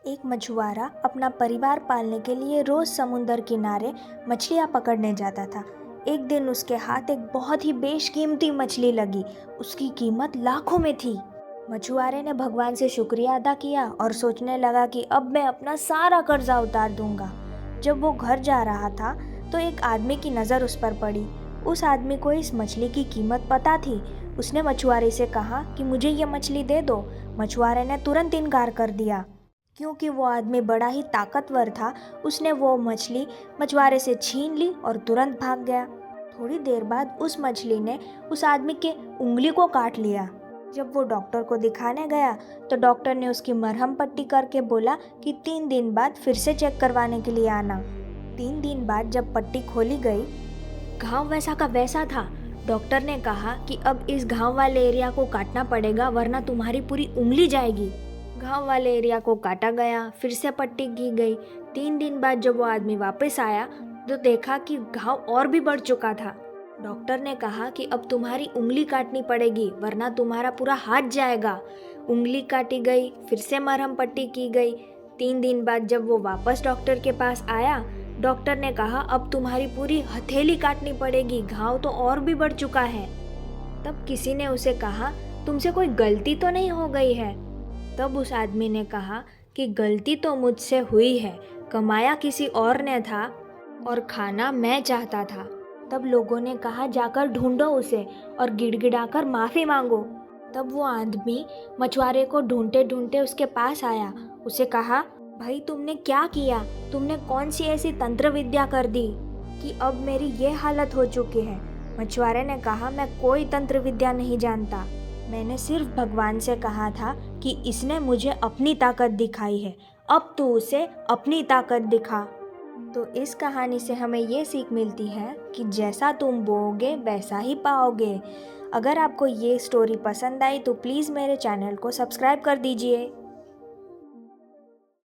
एक मछुआरा अपना परिवार पालने के लिए रोज समुंदर किनारे मछलियाँ पकड़ने जाता था। एक दिन उसके हाथ एक बहुत ही बेशकीमती मछली लगी। उसकी कीमत लाखों में थी। मछुआरे ने भगवान से शुक्रिया अदा किया और सोचने लगा कि अब मैं अपना सारा कर्जा उतार दूंगा। जब वो घर जा रहा था तो एक आदमी की नज़र उस पर पड़ी। उस आदमी को इस मछली की कीमत पता थी। उसने मछुआरे से कहा कि मुझे ये मछली दे दो। मछुआरे ने तुरंत इनकार कर दिया क्योंकि वो आदमी बड़ा ही ताकतवर था। उसने वो मछली मछुआरे से छीन ली और तुरंत भाग गया। थोड़ी देर बाद उस मछली ने उस आदमी के उंगली को काट लिया। जब वो डॉक्टर को दिखाने गया तो डॉक्टर ने उसकी मरहम पट्टी करके बोला कि 3 दिन बाद फिर से चेक करवाने के लिए आना। 3 दिन बाद जब पट्टी खोली गई, घाव वैसा का वैसा था। डॉक्टर ने कहा कि अब इस घाव वाले एरिया को काटना पड़ेगा वरना तुम्हारी पूरी उंगली जाएगी। घाव वाले एरिया को काटा गया, फिर से पट्टी की गई। 3 दिन बाद जब वो आदमी वापस आया तो देखा कि घाव और भी बढ़ चुका था। डॉक्टर ने कहा कि अब तुम्हारी उंगली काटनी पड़ेगी वरना तुम्हारा पूरा हाथ जाएगा। उंगली काटी गई, फिर से मरहम पट्टी की गई। 3 दिन बाद जब वो वापस डॉक्टर के पास आया, डॉक्टर ने कहा अब तुम्हारी पूरी हथेली काटनी पड़ेगी, घाव तो और भी बढ़ चुका है। तब किसी ने उसे कहा तुमसे कोई गलती तो नहीं हो गई है? तब उस आदमी ने कहा कि गलती तो मुझसे हुई है, कमाया किसी और ने था और खाना मैं चाहता था। तब लोगों ने कहा जाकर ढूंढो उसे और गिड़गिड़ाकर माफ़ी मांगो। तब वो आदमी मछुआरे को ढूंढते ढूंढते उसके पास आया। उसे कहा भाई तुमने क्या किया? तुमने कौन सी ऐसी तंत्र विद्या कर दी कि अब मेरी ये हालत हो चुकी है? मछुआरे ने कहा मैं कोई तंत्र विद्या नहीं जानता। मैंने सिर्फ भगवान से कहा था कि इसने मुझे अपनी ताकत दिखाई है, अब तू उसे अपनी ताकत दिखा। तो इस कहानी से हमें ये सीख मिलती है कि जैसा तुम बोओगे वैसा ही पाओगे। अगर आपको ये स्टोरी पसंद आई तो प्लीज़ मेरे चैनल को सब्सक्राइब कर दीजिए।